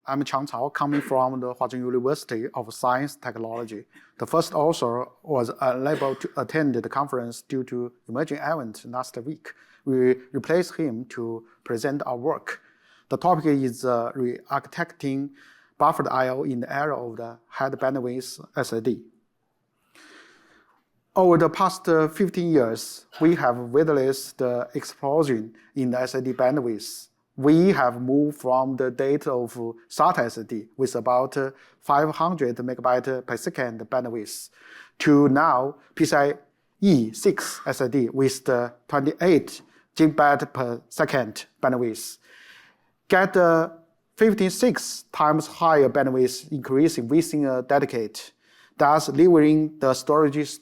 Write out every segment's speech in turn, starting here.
I'm Qiang coming from the Huazhong University of Science Technology. The first author was unable to attend the conference due to emerging event last week. We replaced him to present our work. The topic is re-architecting buffered I/O in the era of the high bandwidth SSD. Over the past 15 years, we have witnessed the explosion in the SSD bandwidth. We have moved from the date of SATA SSD with about 500 megabyte per second bandwidth to now PCIe 6 SSD with the 28 gigabyte per second bandwidth. Get 56 times higher bandwidth increasing within a decade, thus leaving the storage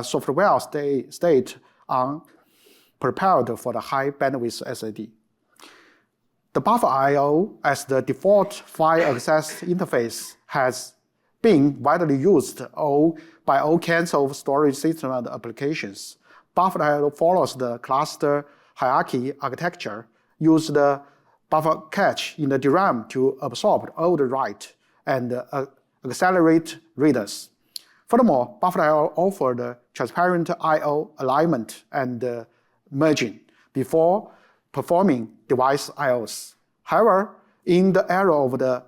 software state unprepared for the high bandwidth SSD. The buffer I/O as the default file access interface has been widely used by all kinds of storage systems and applications. Buffer I/O follows the cluster hierarchy architecture, uses the buffer cache in the DRAM to absorb all the write and accelerate readers. Furthermore, buffer I/O offers the transparent I/O alignment and merging before performing device I/Os. However, in the era of the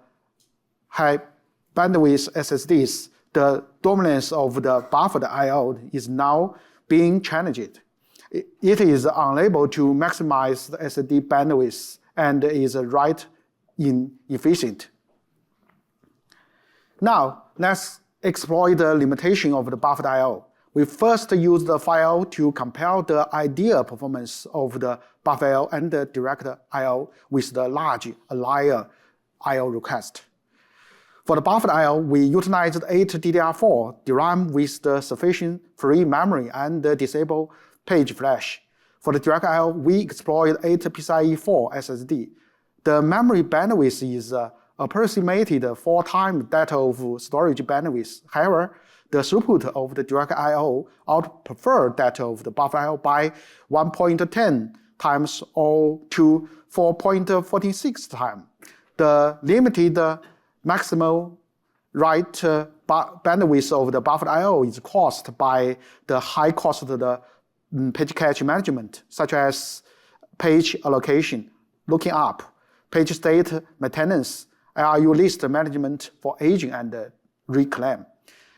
high bandwidth SSDs, the dominance of the buffered I/O is now being challenged. It is unable to maximize the SSD bandwidth and is write inefficient. Now, let's explore the limitation of the buffered I/O. We first use the file to compare the ideal performance of the buffer I/O and the direct I/O with the large layer I/O request. For the buffered I/O, we utilized 8 DDR4 DRAM with the sufficient free memory and disable page flash. For the direct I/O, we explored 8 PCIe 4 SSD. The memory bandwidth is approximated 4 times that of storage bandwidth. However, the throughput of the direct I/O outperformed that of the buffer I/O by 1.10 times or to 4.46 times. The limited maximal write bandwidth of the buffered I/O is caused by the high cost of the page cache management, such as page allocation, looking up, page state maintenance, LRU list management for aging and reclaim.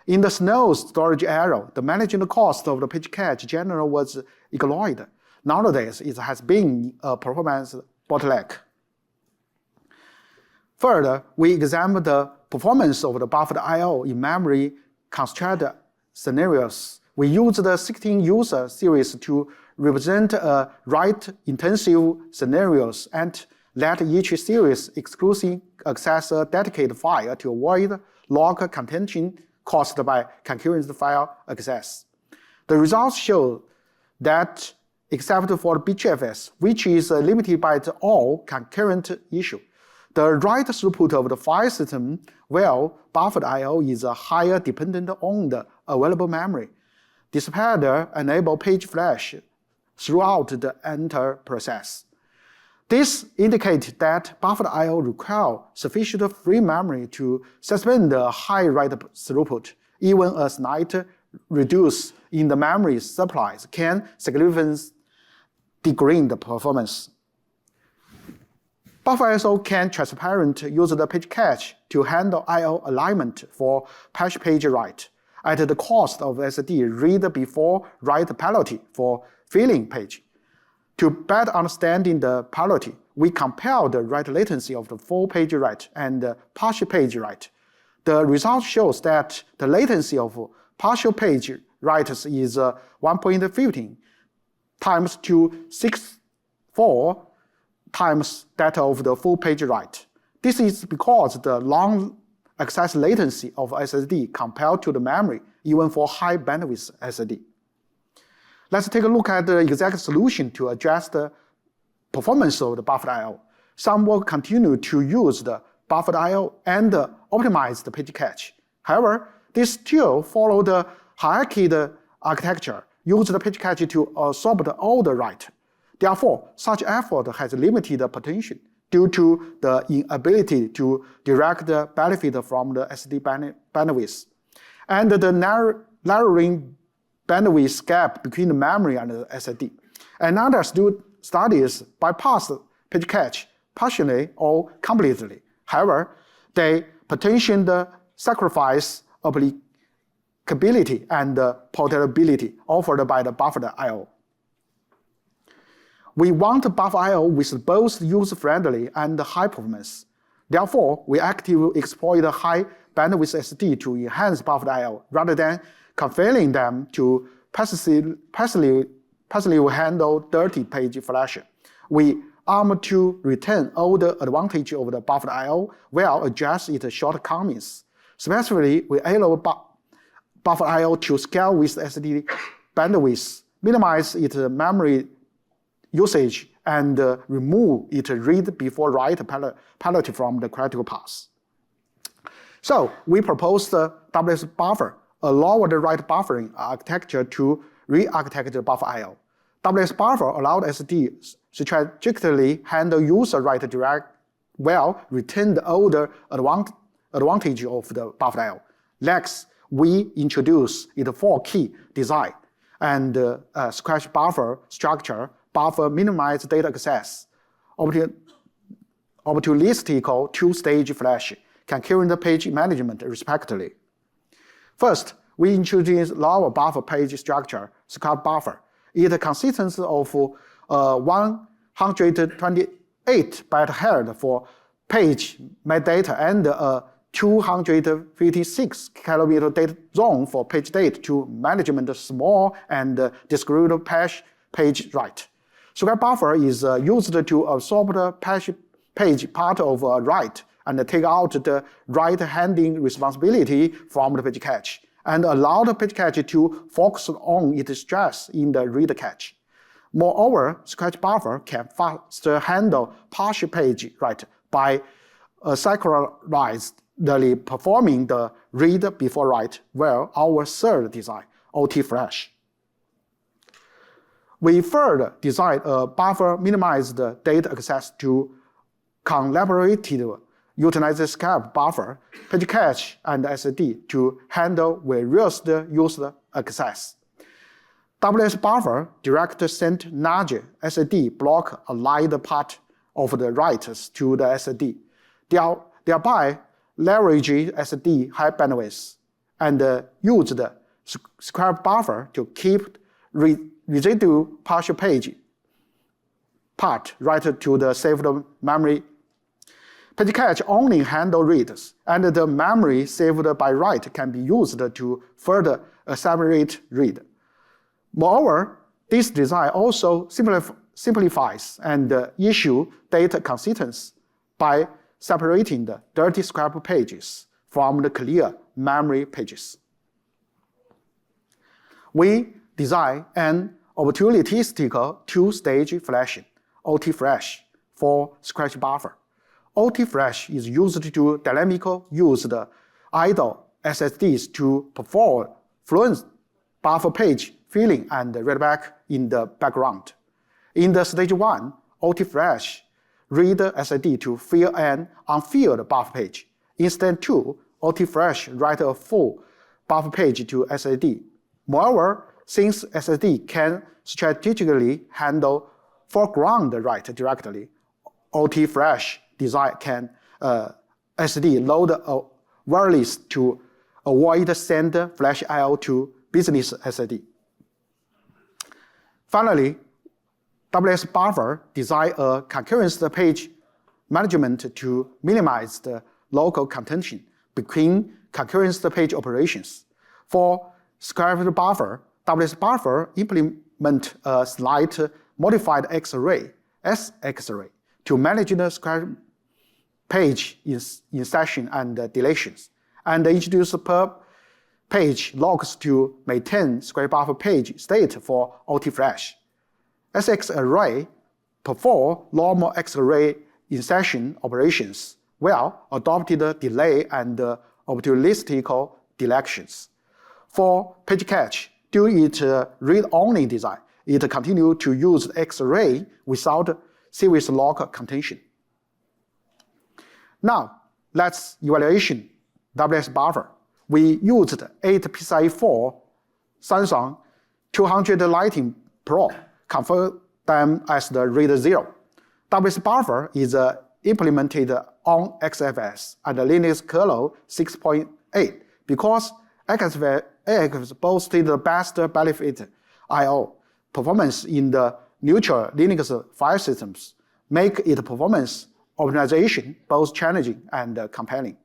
In the Snow storage era, the management cost of the page cache generally was ignored. Nowadays, it has been a performance bottleneck. Further, we examined the performance of the buffered I/O in memory constrained scenarios. We used the 16 user series to represent write-intensive scenarios and let each series exclusively access a dedicated file to avoid log contention caused by concurrent file access. The results show that, except for BTRFS, which is limited by the all concurrent issue, the write throughput of the file system, while buffered I/O is higher dependent on the available memory. Despite enable page flash throughout the entire process. This indicates that buffered I/O requires sufficient free memory to suspend the high write throughput. Even a slight reduce in the memory supplies can significantly degrade the performance. Buffer I/O can transparent use the page cache to handle I/O alignment for page write at the cost of SSD read before write penalty for filling page. To better understanding the penalty, we compare the write latency of the full page write and the partial page write. The result shows that the latency of partial page writes is 1.15 times to 64 times that of the full page write. This is because the long access latency of SSD compared to the memory, even for high bandwidth SSD. Let's take a look at the exact solution to address the performance of the buffered I/O. Some will continue to use the buffered I/O and optimize the page cache. However, they still follow the hierarchy architecture, use the page cache to absorb all the write. Therefore, such effort has limited potential due to the inability to direct the benefit from the SSD bandwidth, and the narrowing bandwidth gap between the memory and the SSD. Another studies bypass page cache partially or completely. However, they potentially sacrifice applicability and portability offered by the buffered I/O. We want buffer I/O with both user-friendly and high performance. Therefore, we actively exploit high bandwidth SSD to enhance buffered I/O rather than confining them to passively handle dirty page flash. We aim to retain all the advantage of the buffered I/O while adjust its shortcomings. Specifically, we allow buffered I/O to scale with SSD bandwidth, minimize its memory usage, and remove its read before write penalty from the critical path. So we proposed the WSBuffer, a lowered write buffering architecture to re-architect the buffer I/O. WSBuffer allowed SSD strategically handle user write direct while retain all the advantage of the buffer I/O. Next, we introduce its 4 key design and scratch buffer structure, buffer minimize data access, opportunistic 2-stage flash, concurrent page management respectively. First, we introduce lower buffer page structure, scratch buffer. It consists of 128 byte head for page metadata and 256 kilometer data zone for page data to management small and discrete page write. Scratch buffer is used to absorb the page part of a write and take out the write handling responsibility from the page cache, and allow the page cache to focus on its stress in the read cache. Moreover, scratch buffer can faster handle partial page write by synchronously performing the read before write, while our third design, OT flash. We further designed a buffer minimized data access to collaborative utilize scrap buffer, page cache, and SSD to handle various user access. WSBuffer direct sent nudge SSD block aligned part of the writes to the SSD, thereby leveraging SSD high bandwidth, and use the scrap buffer to keep residual partial page part right to the saved memory. Page cache only handle reads, and the memory saved by write can be used to further accelerate read. Moreover, this design also simplifies and issue data consistency by separating the dirty scrap pages from the clear memory pages. We design an opportunistic 2-stage flashing, OT flash, for scratch buffer. OT flash is used to dynamically use the idle SSDs to perform fluent buffer page filling and readback in the background. In the stage 1, OT flash read SSD to fill an unfilled buffer page. In stage 2, OT flash write a full buffer page to SSD. Moreover, since SSD can strategically handle foreground write directly, OT flash design can SSD load a wireless to avoid send flash I/O to business SSD. Finally, WSBuffer design a concurrent page management to minimize the local contention between concurrent page operations. For scratch buffer, WSBuffer implement a slight modified X-array, SX-array, to manage the scratch page insertion and deletions, and introduce per page logs to maintain scratch buffer page state for OT flash. SX-array perform normal X-array insertion operations while adopted delay and opportunistic deletions. For page cache, due its read-only design, it continues to use X-array without serious log contention. Now, let's evaluate WSBuffer. We used 8 PCIe 4 Samsung 200 Lightning Pro, configured them as the RAID 0. WSBuffer is implemented on XFS and Linux kernel 6.8 because XFS boasted the best benefit I/O performance in the neutral Linux file systems, make its performance optimization both challenging and compelling.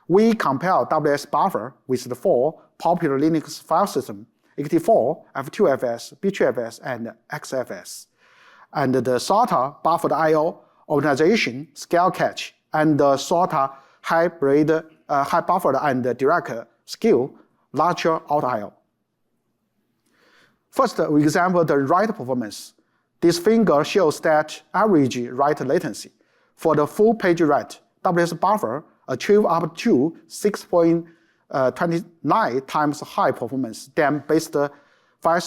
We compare WSBuffer with the 4 popular Linux file systems, x84, F2FS, BTRFS, and XFS, and the SATA buffered I/O optimization, scale catch, and the SATA hybrid high buffered and direct scale larger out I/O. First, we examine the write performance. This figure shows that average write latency. For the full page write, WSBuffer achieve up to 6.29 times high performance than based file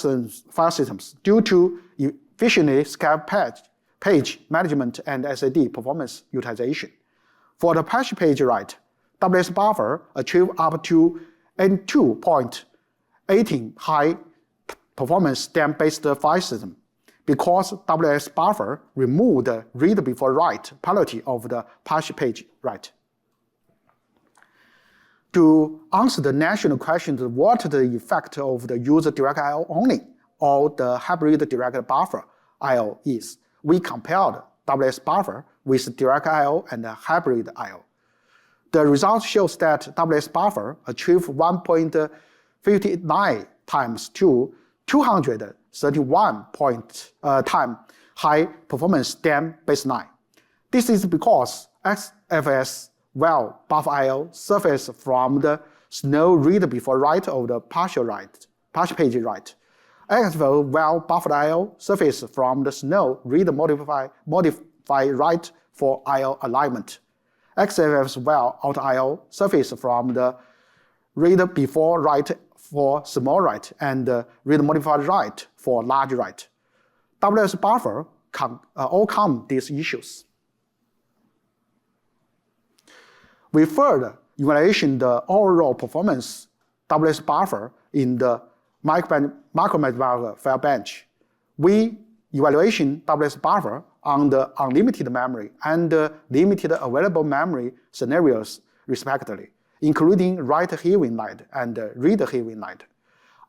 systems due to efficiently scale page management and SSD performance utilization. For the page write, WSBuffer achieve up to 82.18 high performance than based file system because WSBuffer removed the read before write penalty of the page write. To answer the national question, what the effect of the user direct I/O only or the hybrid direct buffer I/O is, we compared WSBuffer with direct I/O and hybrid I/O. The result shows that WSBuffer achieved 1.59 times to 231 time high performance than baseline. This is because XFS while buffer I/O surface from the snow read before write of the page write. XFS while buffer I/O surface from the snow read modify write for I/O alignment. XFS while out I/O surface from the read before write for small write and read modified write for large write. WSBuffer can overcome these issues. We further evaluate the overall performance WSBuffer in the micro file bench. We evaluate WSBuffer on the unlimited memory and limited available memory scenarios respectively, including write-heavy NAND and read-heavy NAND.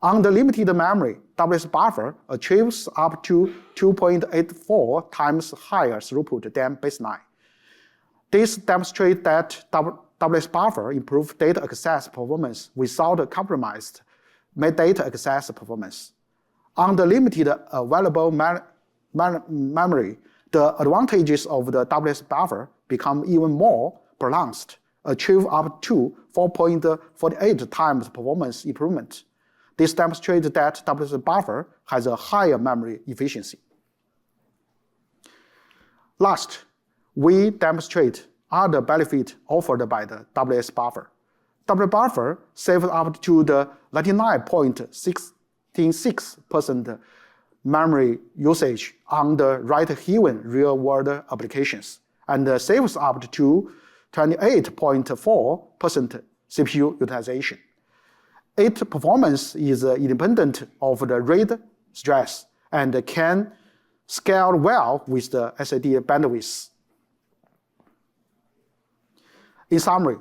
On the limited memory, WSBuffer achieves up to 2.84 times higher throughput than baseline. This demonstrates that WSBuffer improves data access performance without compromised data access performance. On the limited available memory, the advantages of the WSBuffer become even more pronounced, achieve up to 4.48 times performance improvement. This demonstrates that WSBuffer has a higher memory efficiency. Last, we demonstrate other benefits offered by the WSBuffer. WSBuffer saves up to the 99.66% memory usage on the write-heavy real-world applications and saves up to 28.4% CPU utilization. Its performance is independent of the RAID stress and can scale well with the SSD bandwidth. In summary,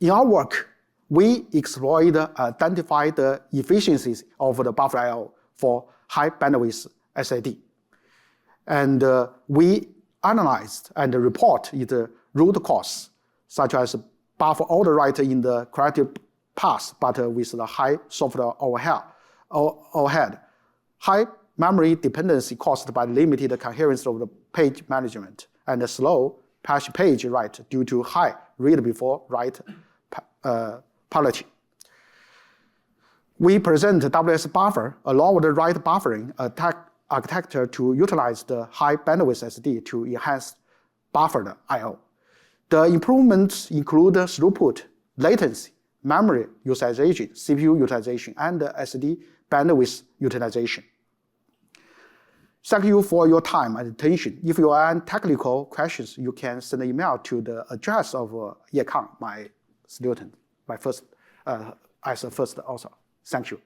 in our work, we explored and identified the efficiencies of the buffer I/O for high bandwidth SSD. And we analyzed and report its root cause, such as buffer overwrite in the correct path, but with the high software overhead, high memory dependency caused by limited concurrency of the page management, and slow page write due to high read before write penalty. We present WSBuffer allow the write buffering architecture to utilize the high bandwidth SSD to enhance buffered I/O. The improvements include throughput, latency, memory utilization, CPU utilization, and SSD bandwidth utilization. Thank you for your time and attention. If you have any technical questions, you can send an email to the address of Yekang, my student, as a first author. Thank you.